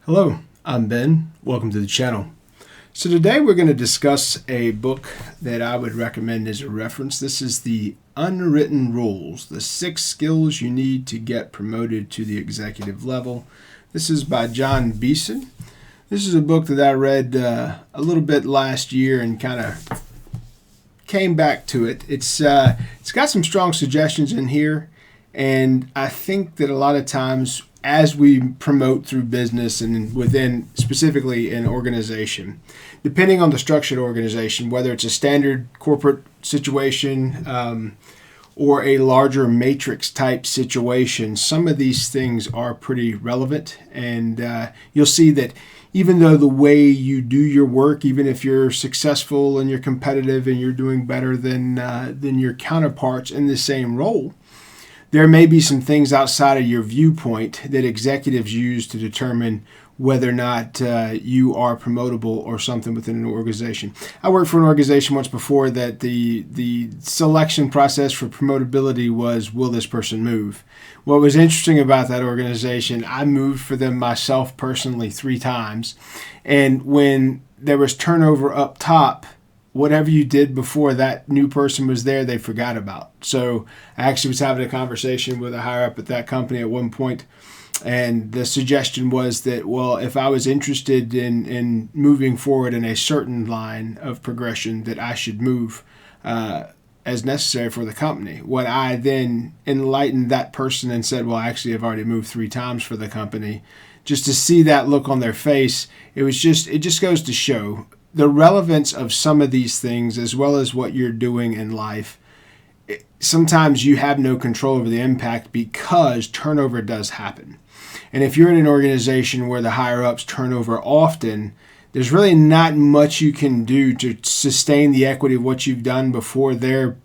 Hello, I'm Ben. Welcome to the channel. So today we're going to discuss a book that I would recommend as a reference. This is the Unwritten Rules, the 6 skills you need to get promoted to the executive level. This is by John Beeson. This is a book that I read a little bit last year and kind of came back to it. It's got some strong suggestions in here, and I think that a lot of times as we promote through business and within specifically an organization, depending on the structured organization, whether it's a standard corporate situation or a larger matrix type situation, some of these things are pretty relevant. And you'll see that even though the way you do your work, even if you're successful and you're competitive and you're doing better than your counterparts in the same role, there may be some things outside of your viewpoint that executives use to determine whether or not you are promotable or something within an organization. I worked for an organization once before that the selection process for promotability was, will this person move? What was interesting about that organization, I moved for them myself personally 3 times. And when there was turnover up top, whatever you did before that new person was there, they forgot about. So I actually was having a conversation with a higher up at that company at one point, and the suggestion was that, well, if I was interested in moving forward in a certain line of progression, that I should move as necessary for the company. When I then enlightened that person and said, well, actually, I've already moved 3 times for the company, just to see that look on their face, it just goes to show the relevance of some of these things, as well as what you're doing in life. Sometimes you have no control over the impact because turnover does happen. And if you're in an organization where the higher ups turnover often, there's really not much you can do to sustain the equity of what you've done before their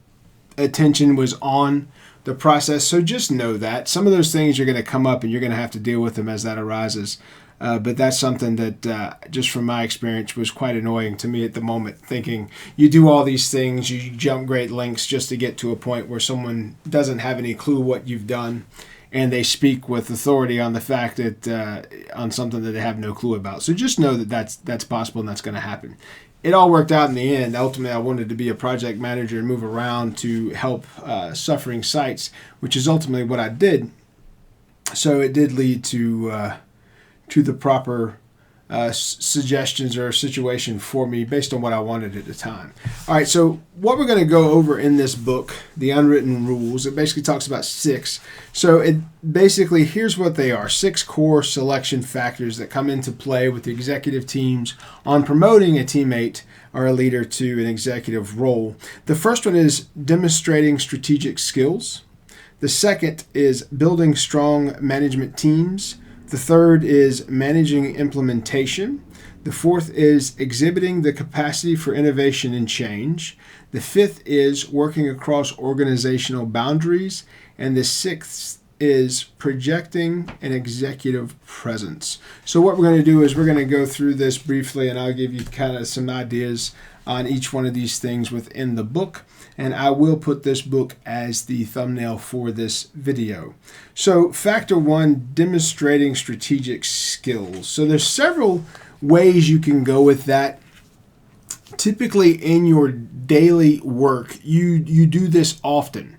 attention was on the process. So just know that some of those things are going to come up and you're going to have to deal with them as that arises. But that's something that, just from my experience, was quite annoying to me at the moment, thinking you do all these things, you jump great lengths just to get to a point where someone doesn't have any clue what you've done, and they speak with authority on the fact that on something that they have no clue about. So just know that that's possible and that's going to happen. It all worked out in the end. Ultimately, I wanted to be a project manager and move around to help suffering sites, which is ultimately what I did. So it did lead to the proper suggestions or situation for me based on what I wanted at the time. All right, so what we're going to go over in this book, The Unwritten Rules, it basically talks about 6. So it basically, here's what they are: 6 core selection factors that come into play with the executive teams on promoting a teammate or a leader to an executive role. The first one is demonstrating strategic skills. The second is building strong management teams. The third is managing implementation. The fourth is exhibiting the capacity for innovation and change. The fifth is working across organizational boundaries. And the sixth is projecting an executive presence. So what we're going to do is we're going to go through this briefly, and I'll give you kind of some ideas on each one of these things within the book. And I will put this book as the thumbnail for this video. So factor 1, demonstrating strategic skills. So there's several ways you can go with that. Typically in your daily work, you do this often.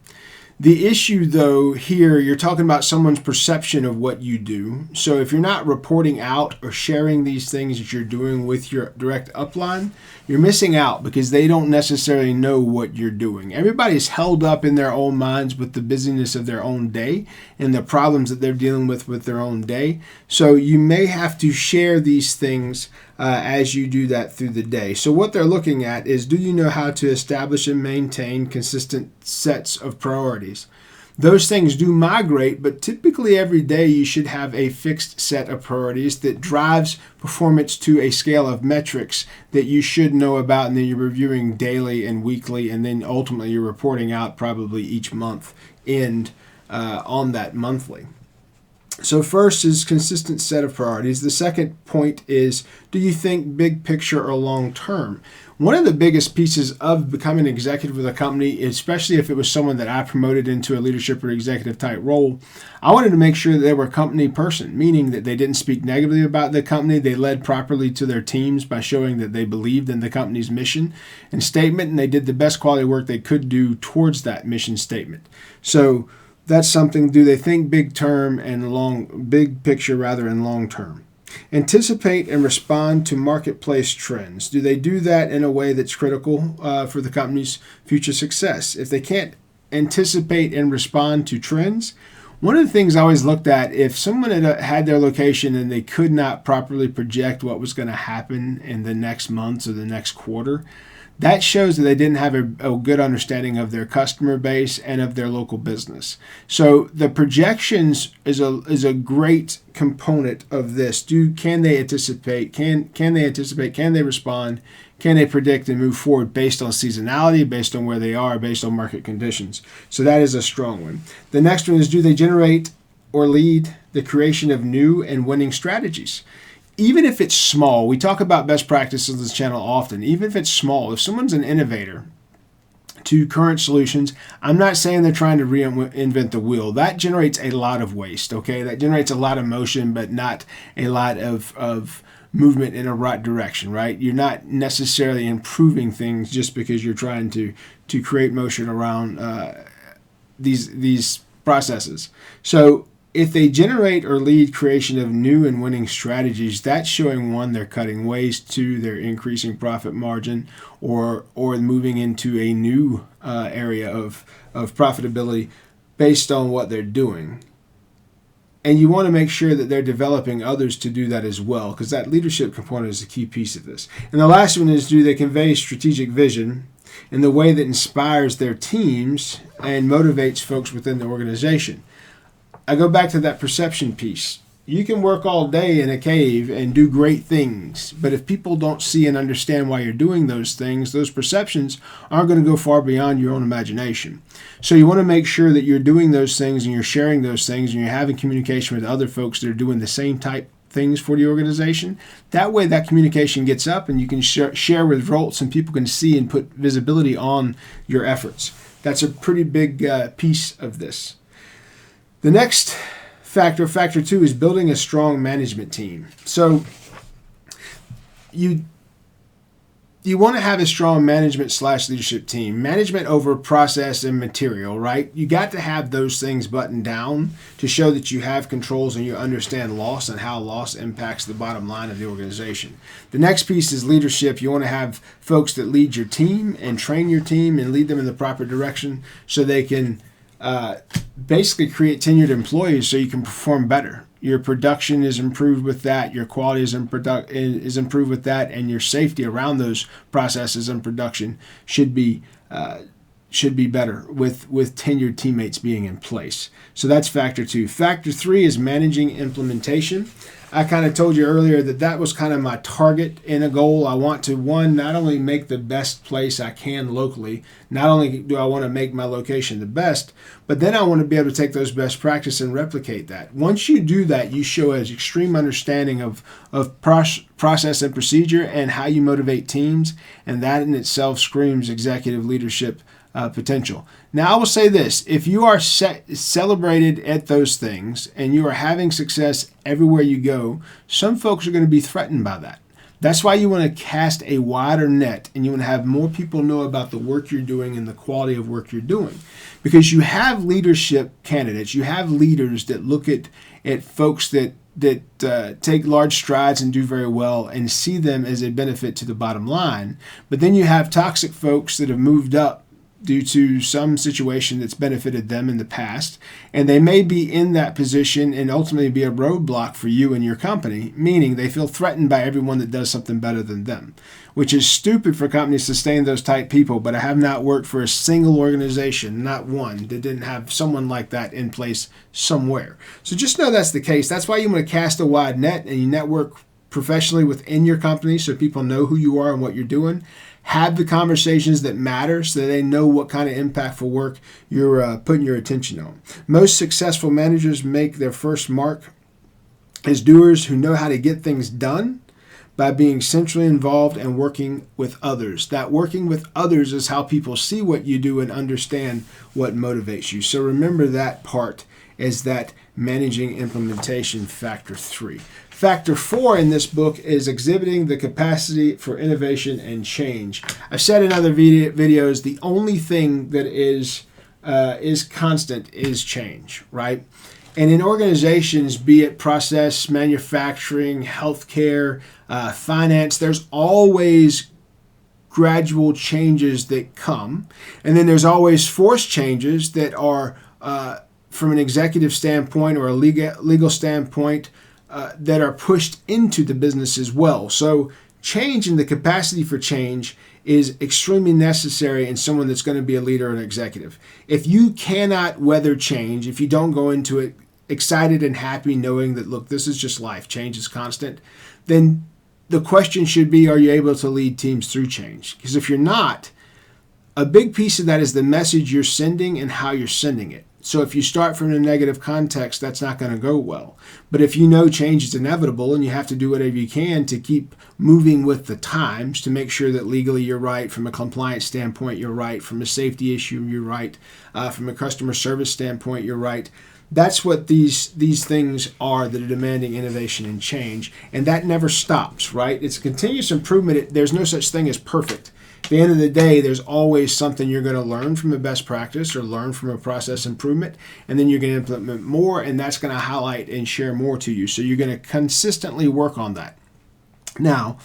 The issue, though, here, you're talking about someone's perception of what you do. So if you're not reporting out or sharing these things that you're doing with your direct upline, you're missing out because they don't necessarily know what you're doing. Everybody's held up in their own minds with the busyness of their own day and the problems that they're dealing with their own day. So you may have to share these things as you do that through the day. So what they're looking at is, do you know how to establish and maintain consistent sets of priorities? Those things do migrate, but typically every day you should have a fixed set of priorities that drives performance to a scale of metrics that you should know about, and then you're reviewing daily and weekly, and then ultimately you're reporting out probably each month on that monthly. So first is consistent set of priorities. The second point is, do you think big picture or long term? One of the biggest pieces of becoming an executive with a company, especially if it was someone that I promoted into a leadership or executive type role, I wanted to make sure that they were a company person, meaning that they didn't speak negatively about the company. They led properly to their teams by showing that they believed in the company's mission and statement, and they did the best quality work they could do towards that mission statement. So that's something. Do they think big picture rather and long term? Anticipate and respond to marketplace trends. Do they do that in a way that's critical for the company's future success? If they can't anticipate and respond to trends, one of the things I always looked at, if someone had their location and they could not properly project what was going to happen in the next months or the next quarter, that shows that they didn't have a good understanding of their customer base and of their local business. So the projections is a great component of this. Can they anticipate? Can they anticipate? Can they respond? Can they predict and move forward based on seasonality, based on where they are, based on market conditions? So that is a strong one. The next one is, do they generate or lead the creation of new and winning strategies? Even if it's small, we talk about best practices on this channel often. Even if it's small, if someone's an innovator to current solutions, I'm not saying they're trying to reinvent the wheel. That generates a lot of waste, okay? That generates a lot of motion, but not a lot of movement in a right direction, right? You're not necessarily improving things just because you're trying to create motion around these processes. So if they generate or lead creation of new and winning strategies, that's showing, one, they're cutting waste, two, they're increasing profit margin, or moving into a new area of profitability based on what they're doing. And you want to make sure that they're developing others to do that as well, because that leadership component is a key piece of this. And the last one is, do they convey strategic vision in the way that inspires their teams and motivates folks within the organization? I go back to that perception piece. You can work all day in a cave and do great things, but if people don't see and understand why you're doing those things, those perceptions aren't going to go far beyond your own imagination. So you want to make sure that you're doing those things and you're sharing those things and you're having communication with other folks that are doing the same type things for the organization. That way that communication gets up and you can share results and people can see and put visibility on your efforts. That's a pretty big piece of this. The next factor 2, is building a strong management team. So you want to have a strong management/leadership team. Management over process and material, right? You got to have those things buttoned down to show that you have controls and you understand loss and how loss impacts the bottom line of the organization. The next piece is leadership. You want to have folks that lead your team and train your team and lead them in the proper direction so they can basically create tenured employees so you can perform better. Your production is improved with that, your quality is improved with that, and your safety around those processes and production should be better with tenured teammates being in place. So that's factor 2. Factor 3 is managing implementation. I kind of told you earlier that was kind of my target in a goal. I want to, one, not only make the best place I can locally, not only do I want to make my location the best, but then I want to be able to take those best practices and replicate that. Once you do that, you show an extreme understanding of process and procedure and how you motivate teams, and that in itself screams executive leadership potential. Now, I will say this. If you are celebrated at those things and you are having success everywhere you go, some folks are going to be threatened by that. That's why you want to cast a wider net and you want to have more people know about the work you're doing and the quality of work you're doing. Because you have leadership candidates, you have leaders that look at folks that take large strides and do very well and see them as a benefit to the bottom line. But then you have toxic folks that have moved up due to some situation that's benefited them in the past, and they may be in that position and ultimately be a roadblock for you and your company, meaning they feel threatened by everyone that does something better than them, which is stupid for companies to sustain those type people, but I have not worked for a single organization, not one, that didn't have someone like that in place somewhere. So just know that's the case. That's why you want to cast a wide net and you network professionally within your company so people know who you are and what you're doing. Have the conversations that matter so they know what kind of impactful work you're putting your attention on. Most successful managers make their first mark as doers who know how to get things done by being centrally involved and working with others. That working with others is how people see what you do and understand what motivates you. So remember that part as that managing implementation factor 3. Factor 4 in this book is exhibiting the capacity for innovation and change. I've said in other videos, the only thing that is constant is change, right? And in organizations, be it process, manufacturing, healthcare, finance, there's always gradual changes that come. And then there's always forced changes that are, from an executive standpoint or a legal standpoint, that are pushed into the business as well. So change and the capacity for change is extremely necessary in someone that's going to be a leader or an executive. If you cannot weather change, if you don't go into it excited and happy knowing that, look, this is just life, change is constant, then the question should be, are you able to lead teams through change? Because if you're not, a big piece of that is the message you're sending and how you're sending it. So if you start from a negative context, that's not going to go well. But if you know change is inevitable and you have to do whatever you can to keep moving with the times to make sure that legally you're right, from a compliance standpoint you're right, from a safety issue you're right, from a customer service standpoint you're right, that's what these things are that are demanding innovation and change. And that never stops, right? It's continuous improvement. There's no such thing as perfect. At the end of the day, there's always something you're going to learn from a best practice or learn from a process improvement, and then you're going to implement more, and that's going to highlight and share more to you. So you're going to consistently work on that. Now,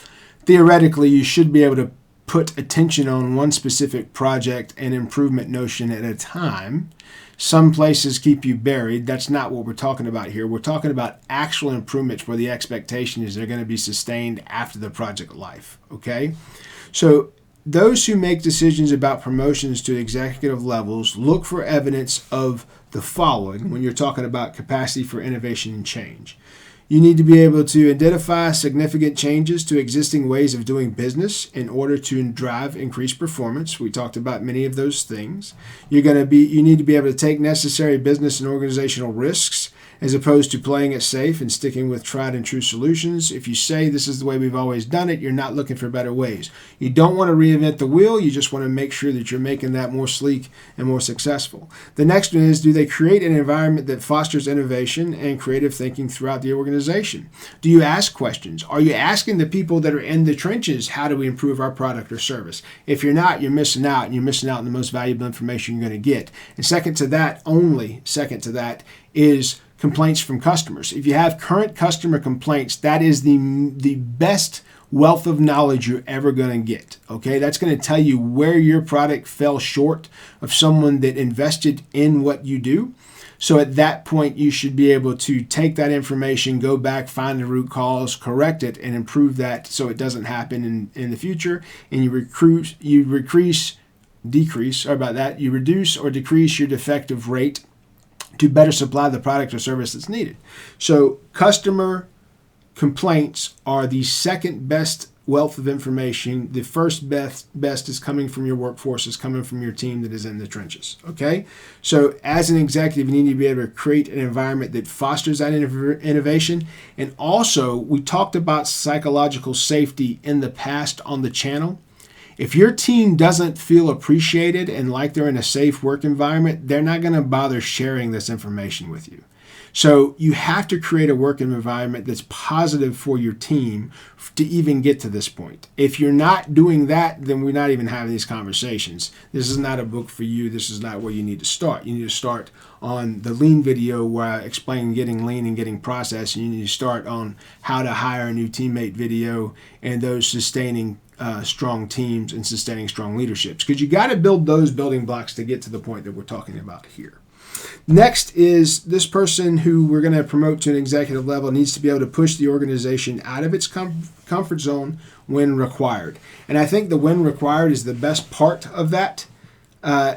theoretically, you should be able to put attention on one specific project and improvement notion at a time. Some places keep you buried. That's not what we're talking about here. We're talking about actual improvements where the expectation is they're going to be sustained after the project life, okay? So those who make decisions about promotions to executive levels look for evidence of the following when you're talking about capacity for innovation and change. You need to be able to identify significant changes to existing ways of doing business in order to drive increased performance. We talked about many of those things. You need to be able to take necessary business and organizational risks as opposed to playing it safe and sticking with tried and true solutions. If you say this is the way we've always done it, you're not looking for better ways. You don't want to reinvent the wheel. You just want to make sure that you're making that more sleek and more successful. The next one is, do they create an environment that fosters innovation and creative thinking throughout the organization? Do you ask questions? Are you asking the people that are in the trenches, how do we improve our product or service? If you're not, you're missing out, and you're missing out on the most valuable information you're going to get. And second to that, is complaints from customers. If you have current customer complaints, that is the best wealth of knowledge you're ever going to get. Okay, that's going to tell you where your product fell short of someone that invested in what you do. So at that point, you should be able to take that information, go back, find the root cause, correct it, and improve that so it doesn't happen in the future. And you reduce or decrease your defective rate to better supply the product or service that's needed. So customer complaints are the second best wealth of information. The first best is coming from your workforce, is coming from your team that is in the trenches. Okay? So as an executive, you need to be able to create an environment that fosters that innovation. And also, we talked about psychological safety in the past on the channel. If your team doesn't feel appreciated and like they're in a safe work environment, they're not going to bother sharing this information with you. So you have to create a work environment that's positive for your team to even get to this point. If you're not doing that, then we're not even having these conversations. This is not a book for you. This is not where you need to start. You need to start on the lean video where I explain getting lean and getting process. And you need to start on how to hire a new teammate video and those sustaining strong teams and sustaining strong leaderships, because you got to build those building blocks to get to the point that we're talking about here. Next is this person who we're going to promote to an executive level needs to be able to push the organization out of its comfort zone when required. And I think the when required is the best part of that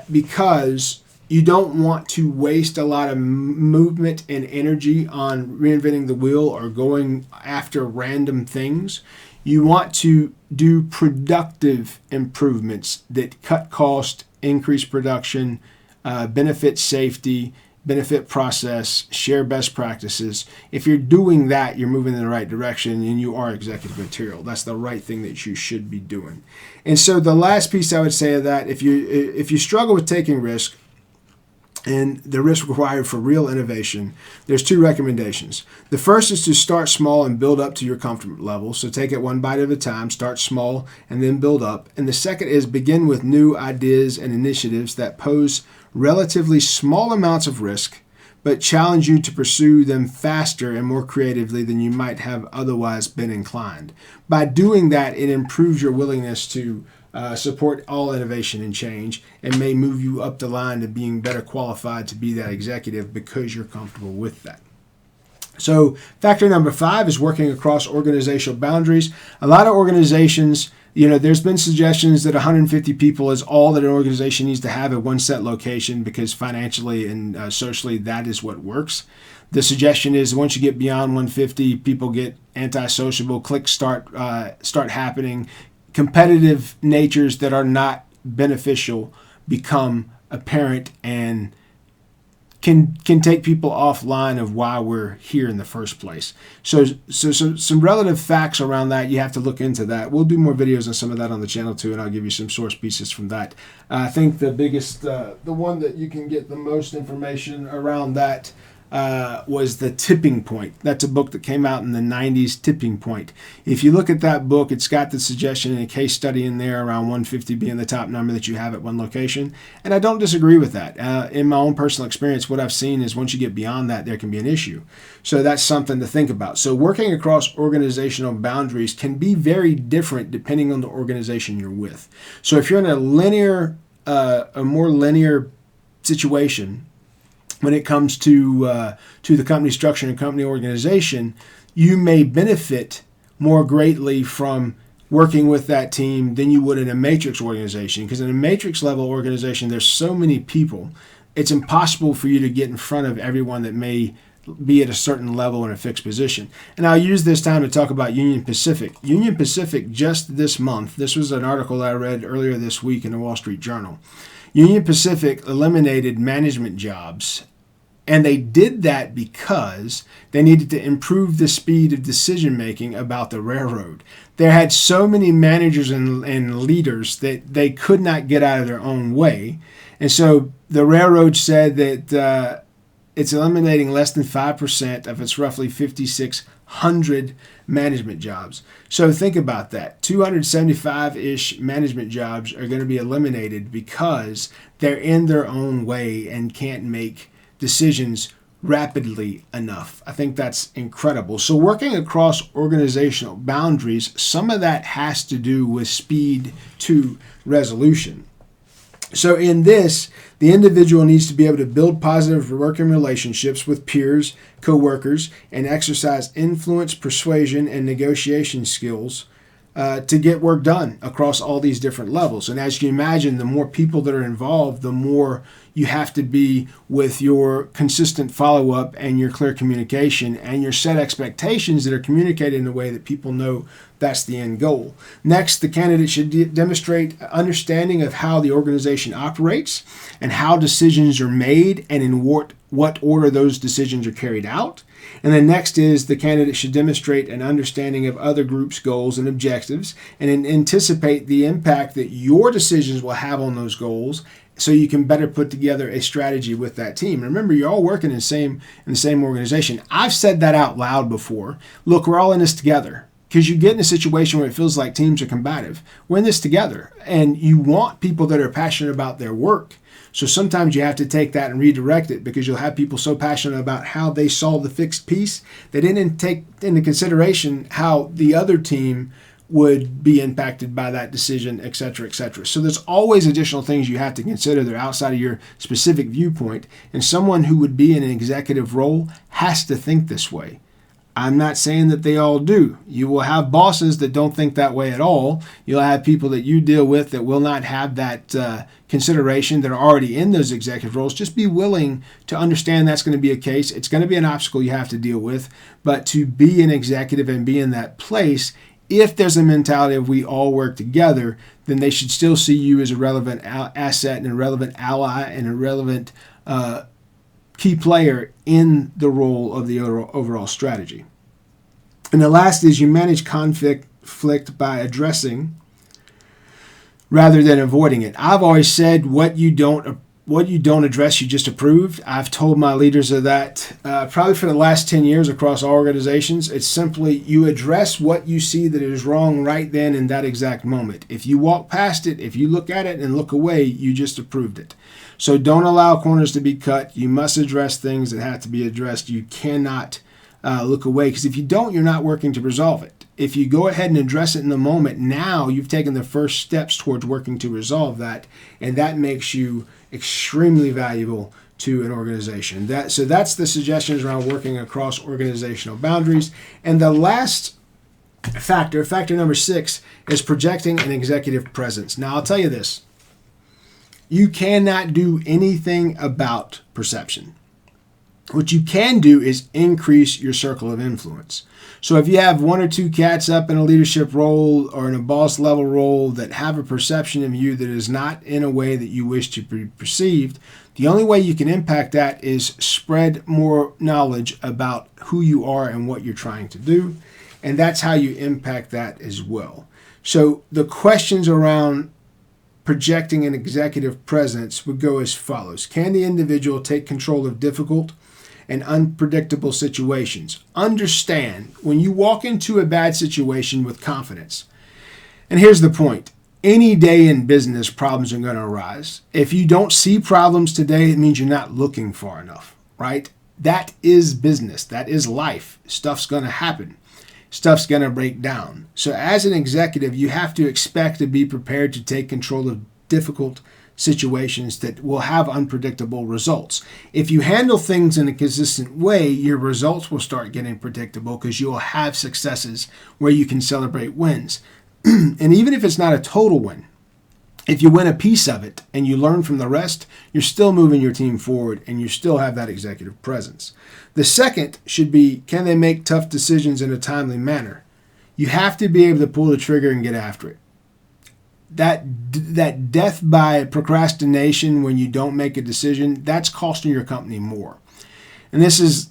because You don't want to waste a lot of movement and energy on reinventing the wheel or going after random things. You want to do productive improvements that cut cost, increase production, benefit safety, benefit process, share best practices. If you're doing that, you're moving in the right direction and you are executive material. That's the right thing that you should be doing. And so the last piece I would say of that, if you struggle with taking risk, and the risk required for real innovation, there's 2 recommendations. The first is to start small and build up to your comfort level. So take it one bite at a time, start small, and then build up. And the second is begin with new ideas and initiatives that pose relatively small amounts of risk, but challenge you to pursue them faster and more creatively than you might have otherwise been inclined. By doing that, it improves your willingness to support all innovation and change, and may move you up the line to being better qualified to be that executive because you're comfortable with that. So factor number 5 is working across organizational boundaries. A lot of organizations, there's been suggestions that 150 people is all that an organization needs to have at one set location because financially and socially that is what works. The suggestion is once you get beyond 150, people get antisociable, clicks start happening. Competitive natures that are not beneficial become apparent and can take people offline of why we're here in the first place. So some relative facts around that, you have to look into that. We'll do more videos on some of that on the channel too, and I'll give you some source pieces from that. I think the biggest, the one that you can get the most information around that was The Tipping Point. That's a book that came out in the 90s, Tipping Point. If you look at that book, it's got the suggestion and a case study in there around 150 being the top number that you have at one location. And I don't disagree with that. In my own personal experience, what I've seen is once you get beyond that, there can be an issue. So that's something to think about. So working across organizational boundaries can be very different depending on the organization you're with. So if you're in a more linear situation, when it comes to the company structure and company organization, you may benefit more greatly from working with that team than you would in a matrix organization. Because in a matrix level organization, there's so many people, it's impossible for you to get in front of everyone that may be at a certain level in a fixed position. And I'll use this time to talk about Union Pacific. Union Pacific just this month, this was an article I read earlier this week in the Wall Street Journal. Union Pacific eliminated management jobs. And they did that because they needed to improve the speed of decision making about the railroad. They had so many managers and leaders that they could not get out of their own way. And so the railroad said that it's eliminating less than 5% of its roughly 5,600 management jobs. So think about that. 275-ish management jobs are going to be eliminated because they're in their own way and can't make decisions rapidly enough. I think that's incredible. So working across organizational boundaries, some of that has to do with speed to resolution. So in this, the individual needs to be able to build positive working relationships with peers, co-workers, and exercise influence, persuasion, and negotiation skills to get work done across all these different levels. And as you imagine, the more people that are involved, the more you have to be with your consistent follow-up and your clear communication and your set expectations that are communicated in a way that people know that's the end goal. Next, the candidate should demonstrate understanding of how the organization operates and how decisions are made and in what order those decisions are carried out. And then next is the candidate should demonstrate an understanding of other groups' goals and objectives and anticipate the impact that your decisions will have on those goals so you can better put together a strategy with that team. Remember, you're all working in the same organization. I've said that out loud before. Look, we're all in this together. Because you get in a situation where it feels like teams are combative. We're in this together. And you want people that are passionate about their work. So sometimes you have to take that and redirect it because you'll have people so passionate about how they solve the fixed piece, they didn't take into consideration how the other team would be impacted by that decision, et cetera, et cetera. So there's always additional things you have to consider that are outside of your specific viewpoint. And someone who would be in an executive role has to think this way. I'm not saying that they all do. You will have bosses that don't think that way at all. You'll have people that you deal with that will not have that consideration that are already in those executive roles. Just be willing to understand that's going to be a case. It's going to be an obstacle you have to deal with. But to be an executive and be in that place, if there's a mentality of we all work together, then they should still see you as a relevant asset and a relevant ally and a relevant key player in the role of the overall strategy. And the last is you manage conflict by addressing rather than avoiding it. I've always said what you don't address, you just approved. I've told my leaders of that probably for the last 10 years across all organizations. It's simply you address what you see that is wrong right then in that exact moment. If you walk past it, if you look at it and look away, you just approved it. So don't allow corners to be cut. You must address things that have to be addressed. You cannot look away, because if you don't, you're not working to resolve it. If you go ahead and address it in the moment, now you've taken the first steps towards working to resolve that, and that makes you extremely valuable to an organization. So that's the suggestions around working across organizational boundaries. And the last factor number 6, is projecting an executive presence. Now, I'll tell you this. You cannot do anything about perception. What you can do is increase your circle of influence. So if you have 1 or 2 cats up in a leadership role or in a boss level role that have a perception of you that is not in a way that you wish to be perceived, the only way you can impact that is spread more knowledge about who you are and what you're trying to do. And that's how you impact that as well. So the questions around projecting an executive presence would go as follows. Can the individual take control of difficult and unpredictable situations? Understand, when you walk into a bad situation with confidence, and here's the point, any day in business, problems are going to arise. If you don't see problems today, it means you're not looking far enough, right? That is business. That is life. Stuff's going to happen. Stuff's going to break down. So as an executive, you have to expect to be prepared to take control of difficult situations that will have unpredictable results. If you handle things in a consistent way, your results will start getting predictable because you'll have successes where you can celebrate wins. And even if it's not a total win, if you win a piece of it and you learn from the rest, you're still moving your team forward and you still have that executive presence. The second should be, can they make tough decisions in a timely manner? You have to be able to pull the trigger and get after it. That death by procrastination when you don't make a decision, that's costing your company more. And this is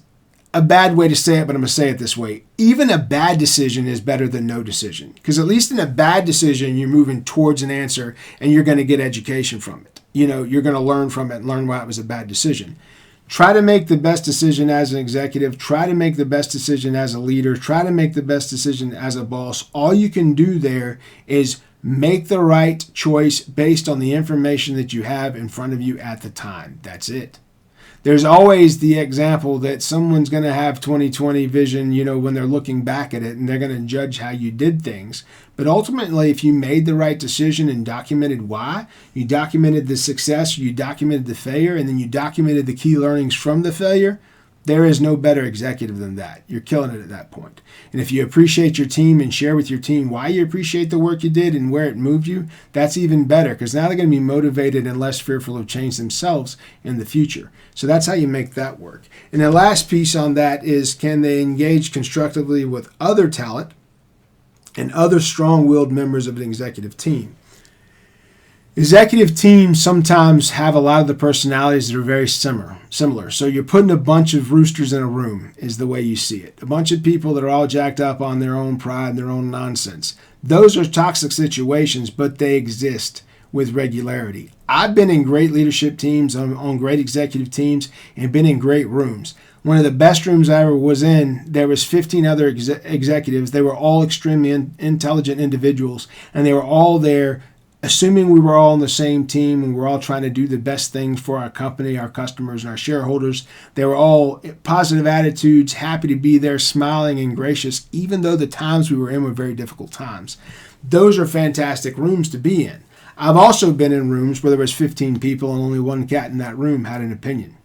a bad way to say it, but I'm going to say it this way. Even a bad decision is better than no decision, because at least in a bad decision, you're moving towards an answer and you're going to get education from it. You're going to learn from it and learn why it was a bad decision. Try to make the best decision as an executive. Try to make the best decision as a leader. Try to make the best decision as a boss. All you can do there is make the right choice based on the information that you have in front of you at the time. That's it. There's always the example that someone's going to have 20/20 vision, when they're looking back at it, and they're going to judge how you did things. But ultimately, if you made the right decision and documented why, you documented the success, you documented the failure, and then you documented the key learnings from the failure, there is no better executive than that. You're killing it at that point. And if you appreciate your team and share with your team why you appreciate the work you did and where it moved you, that's even better, because now they're going to be motivated and less fearful of change themselves in the future. So that's how you make that work. And the last piece on that is, can they engage constructively with other talent and other strong-willed members of an executive team? Executive teams sometimes have a lot of the personalities that are very similar. So you're putting a bunch of roosters in a room is the way you see it. A bunch of people that are all jacked up on their own pride and their own nonsense. Those are toxic situations, but they exist with regularity. I've been in great leadership teams, on great executive teams, and been in great rooms. One of the best rooms I ever was in, there was 15 other executives. They were all extremely intelligent individuals, and they were all there assuming we were all on the same team and we're all trying to do the best things for our company, our customers, and our shareholders. They were all positive attitudes, happy to be there, smiling and gracious, even though the times we were in were very difficult times. Those are fantastic rooms to be in. I've also been in rooms where there was 15 people and only one cat in that room had an opinion.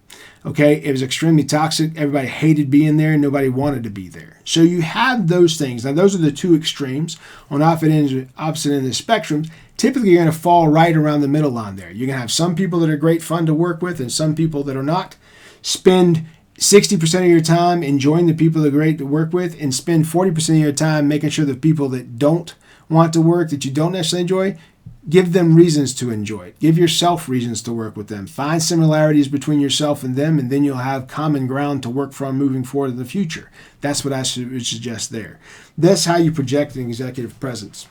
Okay, it was extremely toxic. Everybody hated being there and nobody wanted to be there. So you have those things. Now, those are the two extremes. On opposite ends of the spectrum, typically you're going to fall right around the middle line there. You're going to have some people that are great fun to work with and some people that are not. Spend 60% of your time enjoying the people that are great to work with, and spend 40% of your time making sure the people that don't want to work, that you don't necessarily enjoy, give them reasons to enjoy it. Give yourself reasons to work with them. Find similarities between yourself and them, and then you'll have common ground to work from moving forward in the future. That's what I would suggest there. That's how you project an executive presence.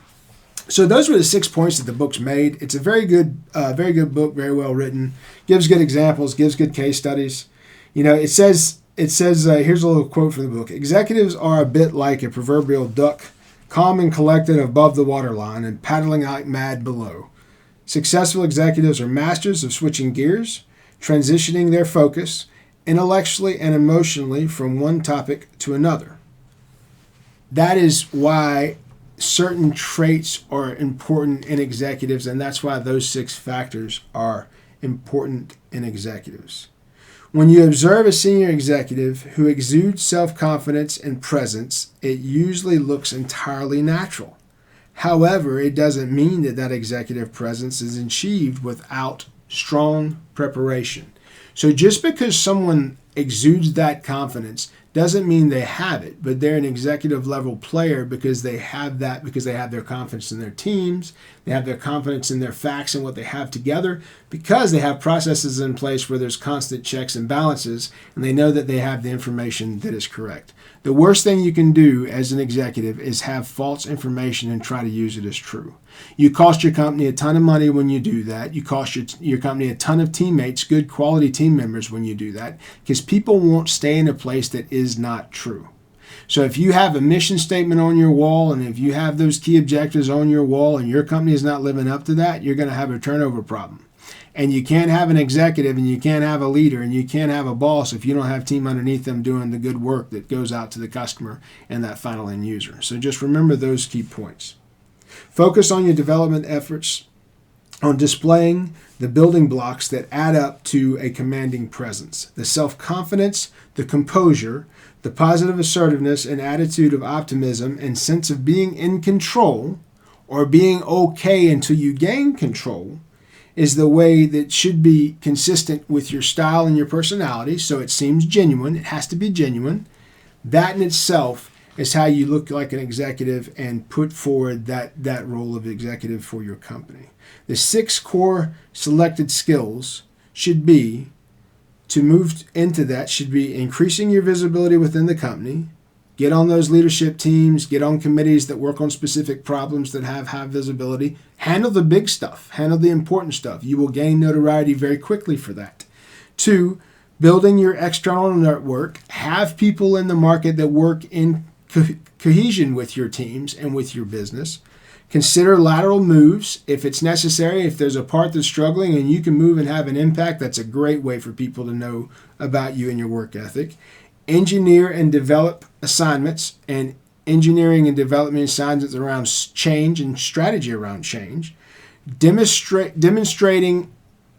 So those were the 6 points that the book's made. It's a very good book, very well written. Gives good examples, gives good case studies. It says here's a little quote from the book. Executives are a bit like a proverbial duck, calm and collected above the waterline and paddling like mad below. Successful executives are masters of switching gears, transitioning their focus intellectually and emotionally from one topic to another. That is why certain traits are important in executives, and that's why those 6 factors are important in executives. When you observe a senior executive who exudes self-confidence and presence, it usually looks entirely natural. However, it doesn't mean that executive presence is achieved without strong preparation. So just because someone exudes that confidence doesn't mean they have it, but they're an executive level player because they have their confidence in their teams, they have their confidence in their facts and what they have together, because they have processes in place where there's constant checks and balances, and they know that they have the information that is correct. The worst thing you can do as an executive is have false information and try to use it as true. You cost your company a ton of money when you do that. You cost your company a ton of teammates, good quality team members when you do that, because people won't stay in a place that is not true. So if you have a mission statement on your wall, and if you have those key objectives on your wall and your company is not living up to that, you're going to have a turnover problem. And you can't have an executive, and you can't have a leader, and you can't have a boss if you don't have a team underneath them doing the good work that goes out to the customer and that final end user. So just remember those key points. Focus on your development efforts on displaying the building blocks that add up to a commanding presence. The self-confidence, the composure, the positive assertiveness and attitude of optimism and sense of being in control or being okay until you gain control is the way that should be consistent with your style and your personality. So it seems genuine. It has to be genuine. That in itself is how you look like an executive and put forward that role of executive for your company. The 6 core selected skills should be, to move into that, should be increasing your visibility within the company. Get on those leadership teams, get on committees that work on specific problems that have high visibility. Handle the big stuff, handle the important stuff. You will gain notoriety very quickly for that. 2, building your external network. Have people in the market that work in cohesion with your teams and with your business. Consider lateral moves if it's necessary. If there's a part that's struggling and you can move and have an impact, that's a great way for people to know about you and your work ethic. Engineer and develop assignments, and engineering and development assignments around change and strategy around change. Demonstrating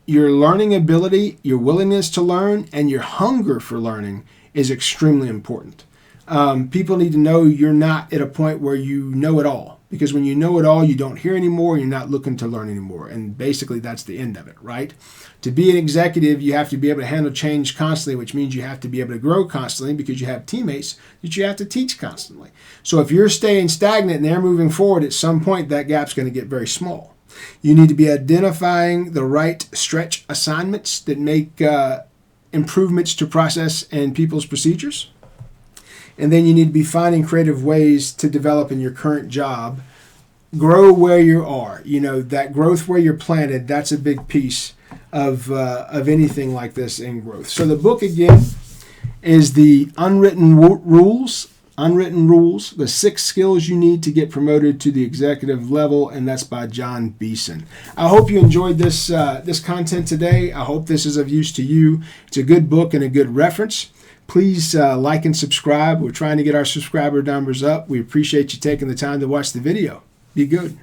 your learning ability, your willingness to learn, and your hunger for learning is extremely important. People need to know you're not at a point where you know it all, because when you know it all, you don't hear anymore, you're not looking to learn anymore, and basically that's the end of it, right? To be an executive, you have to be able to handle change constantly, which means you have to be able to grow constantly because you have teammates that you have to teach constantly. So if you're staying stagnant and they're moving forward, at some point that gap's going to get very small. You need to be identifying the right stretch assignments that make improvements to process and people's procedures. And then you need to be finding creative ways to develop in your current job. Grow where you are. You know, that growth where you're planted, that's a big piece of anything like this in growth. So the book, again, is the Unwritten Rules. Unwritten Rules, the 6 skills you need to get promoted to the executive level, and that's by John Beeson. I hope you enjoyed this content today. I hope this is of use to you. It's a good book and a good reference. Please like and subscribe. We're trying to get our subscriber numbers up. We appreciate you taking the time to watch the video. Be good.